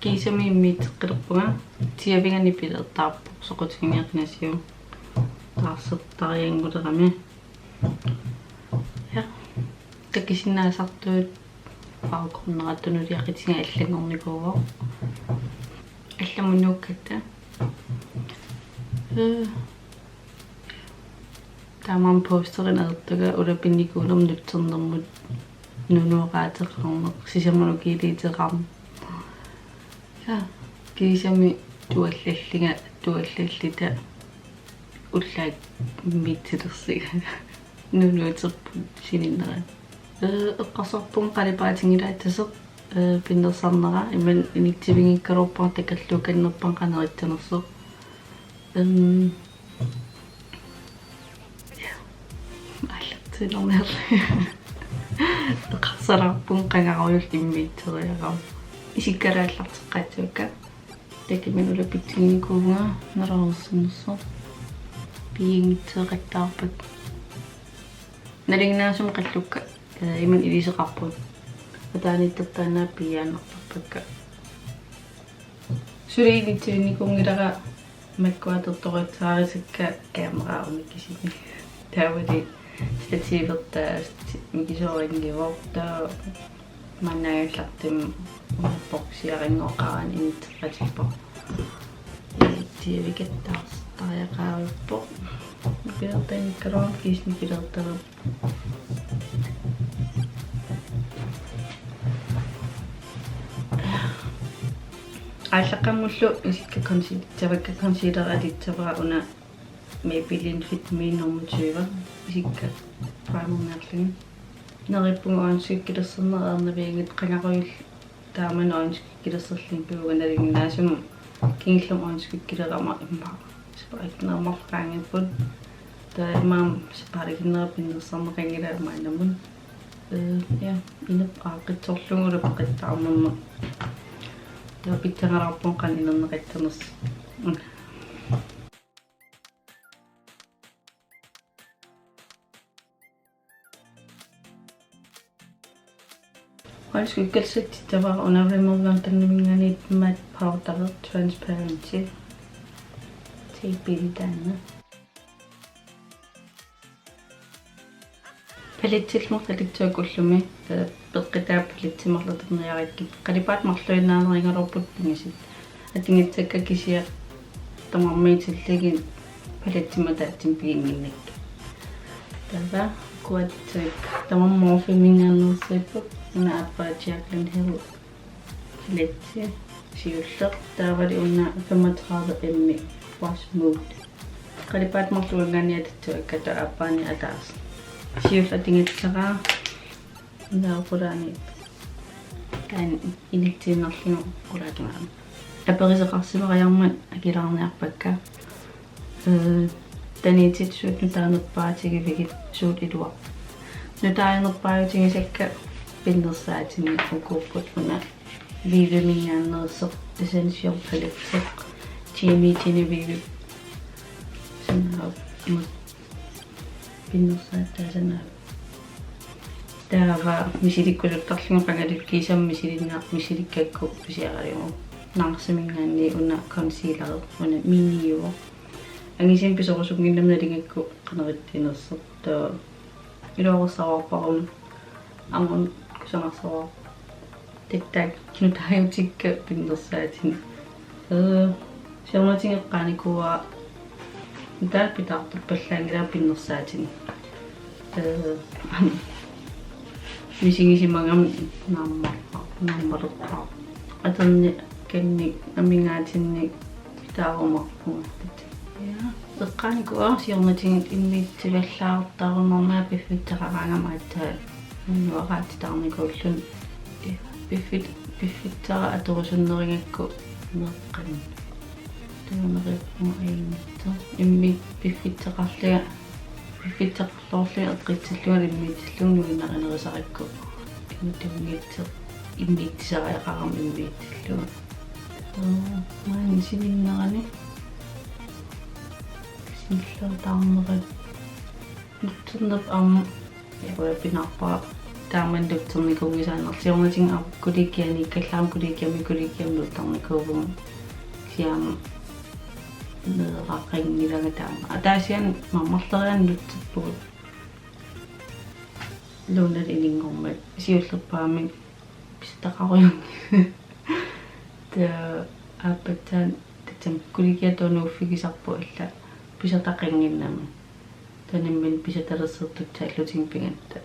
kiisami immiiteqqilерпунга тиавингани пилертаарпу соқутингиарнасиу таарсертариангулерами я такисиннаасартуут паукорнератунулиақитинга аллагорникуува алламунууккатта тамам постеринертуга улапинникуулерм нутсернэрмут нунуораатеқарнеқ сисамунукилиитерам я кисами туаллаллига туаллаллита уллаат митсилерсига нунуутерпу сининнера эққарсарпун қалипаатингилаатасеқ пиннерсарнера иман иниттивингиккалууппар такаллуканнерпан канеритсанерсеқ аллатсилернерли эққарсаларпун қангаруйул иммииттериарам исиккалааллартеққаатсуакка такиминула питсигникуунга нерерсинерсо пиингитсеқаттаарпат налингнаасум қаллукка иман илисеқарпут атааниттертаанаа пиаанертарпакка сулиинитсигникуунгилара маккуатерторитсаарисакка камерааруниккисини таавали стативертаа микисорингиворта манааллартим боксиарингоқаран интеқатиппо тиевикаттаарс тариақаавиппо пиертаниккалуар кисникилертара аллаққаммуллу исикка консидервакка консидералитсаваа уна мебилин фит миннормутива исикка праймернерлин нериппунга оонсуккилерсернераернавиангит қангаруил тааман оонсуккилерсерлин пиуганалингнаасум кингиллум оонсуккилерама имма спаитнерморқаангиппут таамаам спаригиннерапиннерсарнеқангилаамаанамун я инеп аақитсорлугула пеқиттаарнерма тапиттарарпон канинернеқаттанерс Oonskukkalsattittavaa unarimmerluantannuminganiit maat powder transparency teipilitaanna palitsilmertalitsuakullumi peqqitaapalitsimmerlaterniarikkit qalipaat marluinnaaneringalorput pingasit atingitsakka kisia tamarmiitsilligin palitsimataatsim piginginnakka tava kuatsuik tamarmorfimingaannersipput una appaatiaqlan helu letsi siulleq taavali una 35 ml wash mood qalipaat marluingaaniatatsuakka appaani ataas siullatingitsaraa naaqulaani kan inittiinnerlingu qulaatumaam aperiseqarsimeriarman akilaarniarpakka taniititsuut nutaanerpaatigivigit suut ilua nutaanerpaayutigisakka pinnersaatini ukuupput una viivimingaannerseq essential paleseq tiimiitinivivi sanaa pinnersaataasana taava misilikkuluttarlingu qangalut kiisam misilikkakku pisiaralimu naarsimingaanni una concealer una miniuo angisim pisorusunginnamnalingakku qanerittinerseq taa iluoqersaruarparum amun kusangarsawar tiktak nutaajutikka pinnersaatini siornatingeqqaanikua nutaat pitaartorpallaangilaa pinnersaatini misingisimangam naammalerpaa aterni kanni amingaatinni pitaarumarpunga ja eqqaanikua siornatingit immiitsivallaaruttaarunornaa piffittaqaraangamaata nuaraatitaarnikuullun piffittara aturusunneringakku meqqan tuunerippunga aimitto immi piffittaqarliga piffittaqarlorliga eqqitsilluga immiitsillugu nuinnarinerisarakku immittugiitse immiittisariaqaram immiitsilluga maani sininnerani sinillertaarnerat nutsernerp aam yaruapinarpaa taaman dutternikuvgisaannersiornating kulikiani kallaam kulikiami luttarnikuvum siam neeraqingilaga taama ataasian marmarlerian lutsippugut luunat ilingormat siullerpaamik pistaqaruyung ta apatan tatam kulikiatonuuffigisarpu illa pisataqinginnami tanimmin pisatalersertutsa allutingpingatta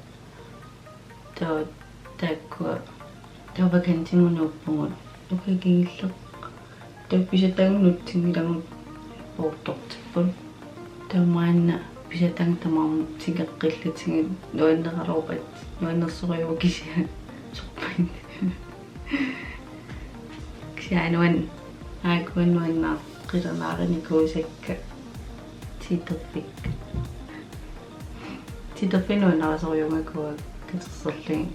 taakku tavakantingunuuppungut ukagingillerq pisatagunutsingilagut portortippun tamaanna pisatang tamaam tigeqqillatigut nuanneralopat nuannersoriuvakisia sorpain kianuan aakuannuannaa qilernaarinikuusakka titerpik titerfinuannarasoriungakua katerserling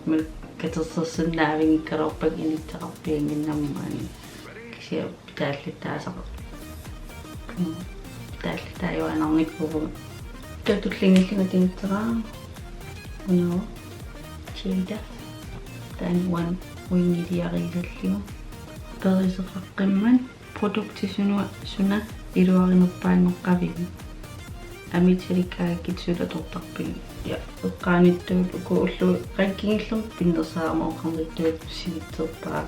mil katersersinnaavingikkalorpak inittaqarpianginnammaani kisia taallitaasaq taallitaajuanarnikkuvu tatullingillatinitteraa unao chida taanwan uingiliariisalligu periseqaqqimman produktisunua suna iluarinerpaanneqqavigu amitsalikkaagakitsula tortarpigi ja eqqaanittuut ukuullu qakkingillerp pinnersaamooqarnittuut sivitserpaa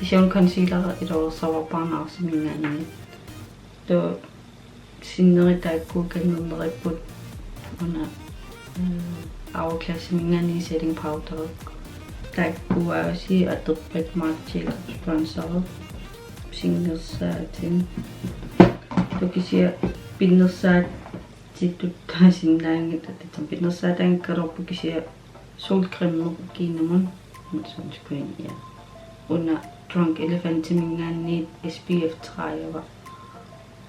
isiun concealer iluorsavarpaarnaarsimingaanini to sinneritaakkuukannerneriput una hourglass-mingaani setting powder taakkuaasi aterpak marchil sponsor singersaatin tokisia pinnersaat tituttaasinnaangita tatam pinnersaataangkalorpukisia solcreme-nerkiinamun sunscreen ja una drunk elephant-mingaanni SPF 30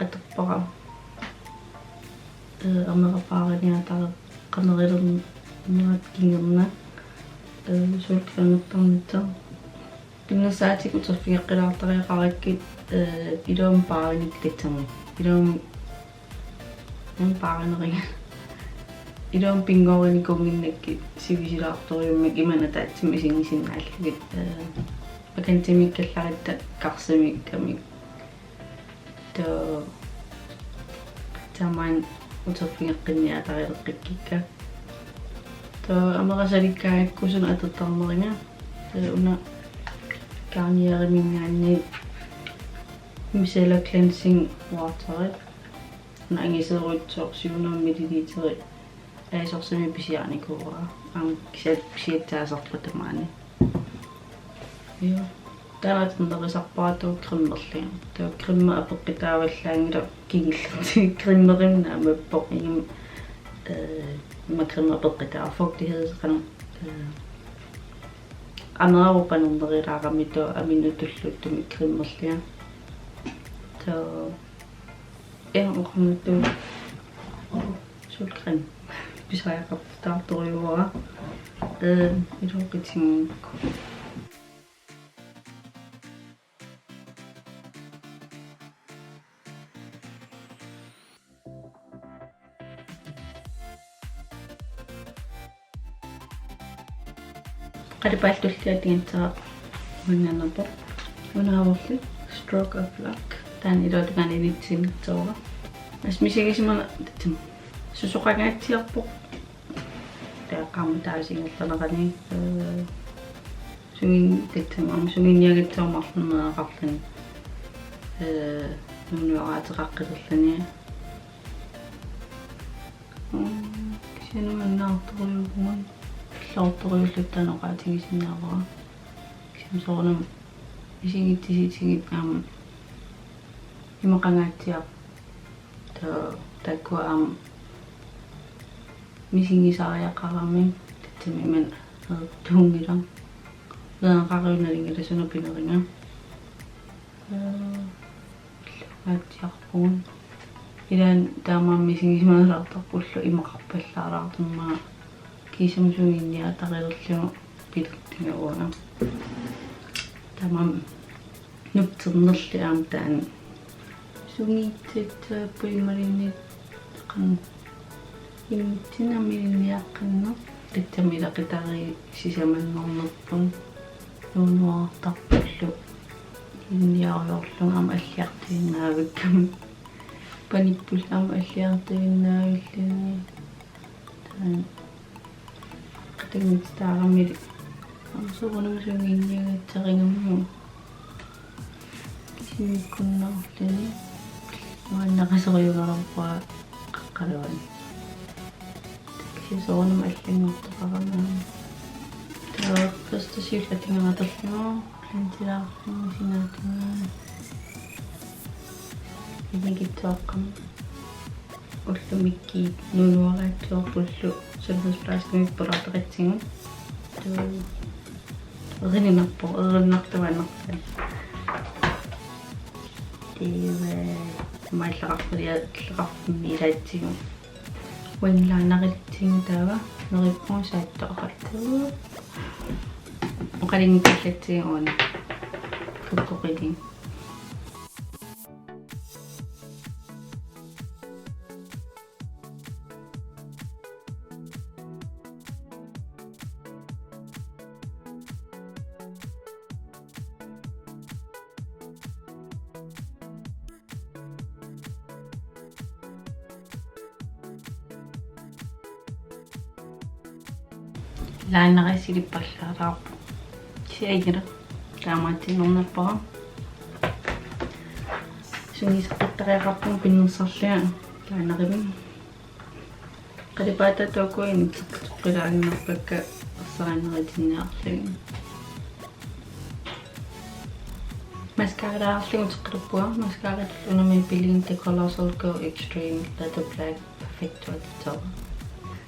aterpara amerapaariniatare qanerilernat kingerna solcreme-nertarnitta pinnersaatiku terfigeqqilaartariaqarakkit iluum paariniktamu iluum paarineringa iluum pingoorinikunginnakki sivisilaartoriummak imana taatsim isingisinnaallugit pakantimikkallaриtta qarsamikkamik to taman uterfigeqqinniatarileqqikka to amerasalikkaakkusun atertarneringa una Garnier-mingaanni micellar cleansing water naangiserutsoq 700 ml aisorsami pisiarnikua kisiattaasarpatamaani ja taalatenderisarpaatu krimmerli to krimme apeqqitaavallaangila kingillerti krimmerimna amappoq igim krimme apeqqitaarfugtighedsqana aneraupanernerilaaramito aminutulluttumi krimmerlia to oqarnuttu sulqan pisayaqartartoriuara iluqitsinguukku qadipaaltulliatigintaa unnanerpo unaavulli stroke of luck taan iluatuqanilitsinnertoora asmisigisimana tatam susoqangaatsiarpoq taaqaamutaasingerlanerani sungin tatam sunginniagitsaumарлернеақарлани нунуаратеқаққилерлани кисинуаннаарторюгуман лаорторюллуттаноqaатигисиннаавара кисимсоорнам исигиттиситигит имақангаатсиар таккуаам мисингисариақарами татсимиман тунгилам лаақариуналингила сунапинеринга атиарпуун илаан таамаам мисингисмаалаартарпуллу имақарпаллаалаартуммаа кисамсугинниатарилерлу пилертигауана тамам нуптэрнерли аам таан сунгиттит пуимариннит қан имтинамилниаққиннер Littamila qitari sisamannernerpun nunuartarpullu inniaruyorlungama аллиартииннаавикками паникпуллаама аллиартииннаавиллини таа qatangitstaaramili амсуунамсунгинниагатсаринgammu кисимиккуннарлини уаннақасориугарарпаа qaqqaluan кисоонам аллингортоқарамаа таа фастасиуллатингаратерлуа клантилаарфума синаатингаа игитсоаққам уллумикки нунуараатсуарпуллу суллуспласкимик пулаартеқатсигу таа рининарпо эриннартуаннартан майлақарпулиатлеқарфуммилаатсигу уанилаанаритсигу таава нериппуун сааттоқартуу оқалингиккаллатсигуана куккоқилин лаанерасилиппаллаалаарпу сиагера таамаатиннернаппара сунисеқиттариақарпун пиннерсарлиа лаанерими қалипаататуакуин тоққилаангнарпакка ассаранеритинниарлуги маскараарлугу тоққилуппуа маскаратуллунами пилин те colossal go extreme leather black perfect at the top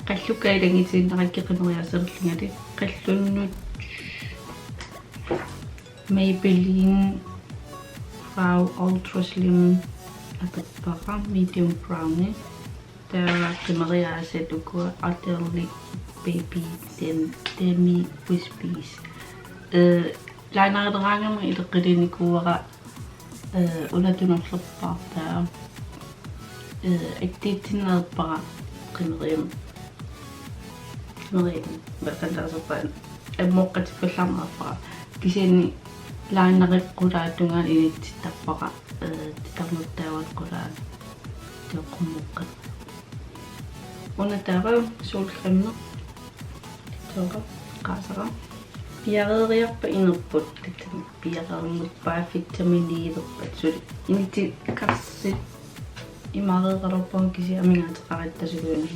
qallukkailangitinnerikkeqineriaserlingati qallunnut Maybelline Frau Ultra Slim apatpara medium brown der qineriaasatukua Arteli Baby Demi Wispies laineredrangama ileqqilinikuara unatunnerlerpartaa attitsinnerpara qineriam bakkantaasopaan ammoqqatipallarnerpara kisiani laanereqqulaatungaan initsittappara titarnuttaavaqqulaa teoqqummuqqat unataava solcreme toqa qaasara piareeriarpa inerput tatami piareernerpaa vitaminiilerpat suli initi karsit imareeralorpun kisi amingaataqarattasuguuni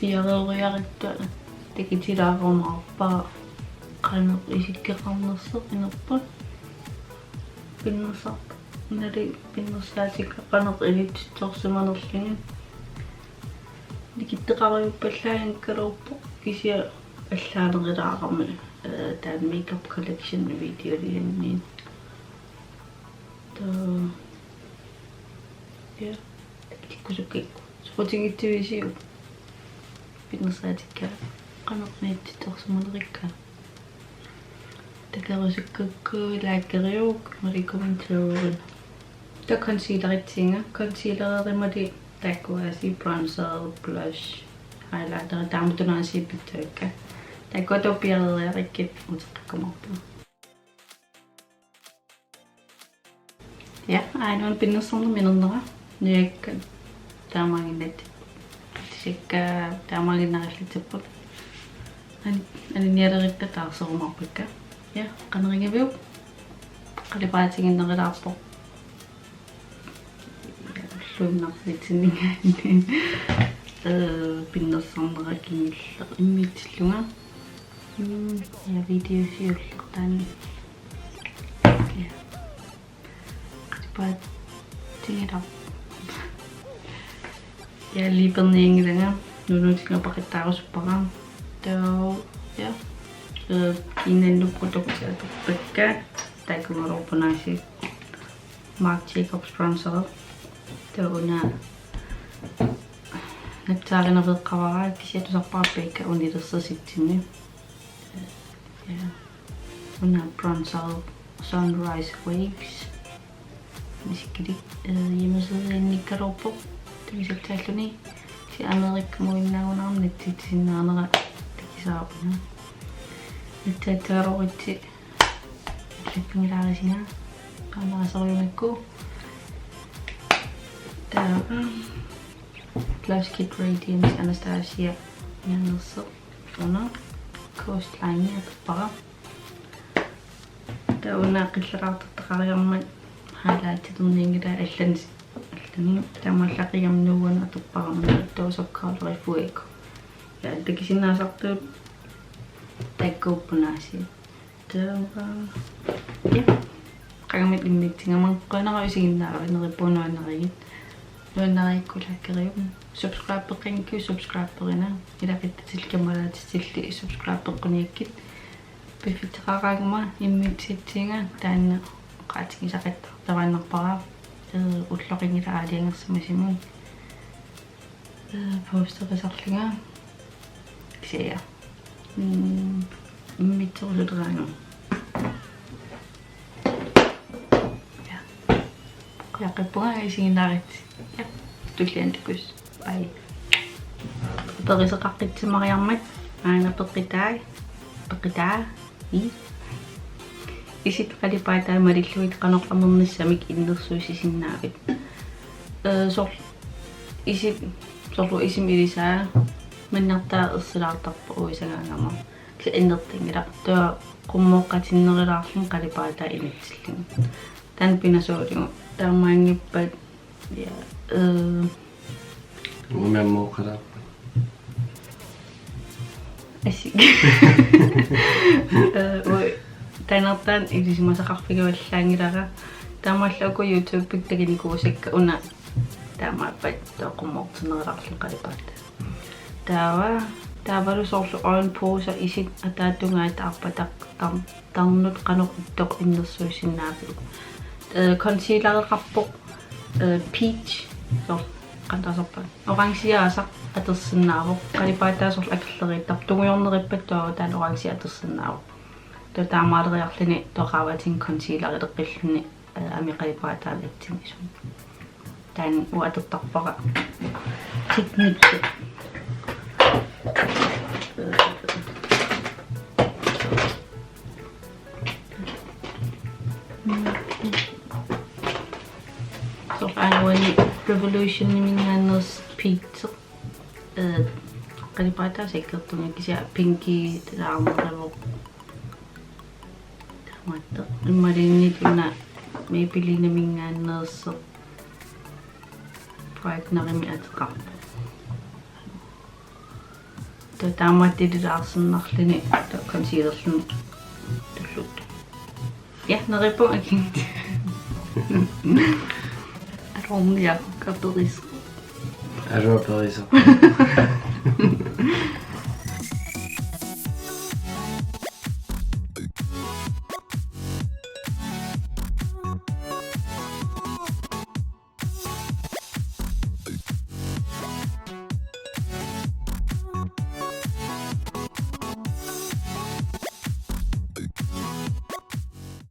piareeriarittua tikitilaaqornerpaa qaneq isikkeqarnerseq inerpat pinnersaq nali pinnersaatikka qaneq ilitsorsimanerlini nikitteqariuppallaankalorpo kisia аллаанерилаарами таан makeup collection video лианниин я киккусуккикку супутигиттивисиу пиннерсаатикка канернииттиторсумалерикка такерусуккакку лааккериук рекомментеерин та консилеритсинга консилереримали таккуаси bronzer blush highlighter тааматунаасиппиттуакка таккотопиарериариккит утеққамарпу я айнон пиннерсорнер минернера ниакка таамаагиннат тисикка таамаагиннариллатиппут аниниалерикка таарсерумарпакка я канерингавиу қалипаатигиннерилаарпо луннарлитсиннигаани пиннерсорнеракингилла иммитиллунга я видеосиуллертаани я қалипаат тигера я либернингилага нунутингапақиттаарусуппара тоо я кинэллу продуктиатуппакка такумарорпунааси Marc Jacobs bronzer тоона натсааринервеққавараа кисиатусарпарпикка унилерсаситсинни я уна bronzer sunrise waves мисиккилик ямасеринниккалорпо туситтааллуни си америккамуиннаагунаарнатситсиннаанера saapuna ittaataaroqitti иллаппингилаарисинга qaanarasoriumikku taa Gloves Kid Radiance Anastasia Nyannerso una Coastline atpara taa una qilleraartartaqariarmat highlight-terniingila allani tamallaqiyamnuuan atupparamna toosakkaалери fuego ja takisinnaasartuut takkuuppunaasi taa ja qagamit immitsingamang qanarausiginnaaravinerippuunuannerigit nuannariikkulaakkerium subscribe-peqinki ilaqittatilkamalaatisilli subscribe-peqquniakkit pifitteqaraaguma immitsitsiinga taanna qaatigisaqatta tavaannerparaa ulloqingila aaliangersimasimun posterisarlinga kisia immitserusuteraanga ja qaqippunga isiginaarit ja tulliantikus ai periseqaqqitsimariarmat aana peqitaa isit qalipaataa malilluit qanorqamernissamik innersuusisinnaavit sorlu isim ilisaa mannertaa ersilaartarpa uisagaangama kisa innertingila tua qummoqqatinnerilaarlum qalipaataa initsillinga tan pinasuulingu taamaangippat ja umemmoqalaappa asik tainartaan ilisimasaqarfigavallaangilara taamaalluku YouTube-pik takinikuusikka una taamaappat toqummoqtinnerilaarlum qalipaata taavalu sorlu oil pose isit ataattungaat arpataq tarnut qanoq ittoq innersuusinnaapilu concealer-qarpoq peach sor qantasarpa oransiaasaq atersinnaavoq qalipaataa sorlu akilleriittar tungujornerippat taan oransia atersinnaavoq taamaалериарлини тоqaavatin concealer ileqqilluni amiqalipaataan taan uatertarpara technique so annually revolution mingaaners pizza qalipaataa sekkertuni kisia pinky taarmoravo matta immalinit una meipilina mingaannerso bright-narimi ateqarpa taamaattililaarsernarlini concealerlun tullut ja nerippu akint aromia kaperis aromia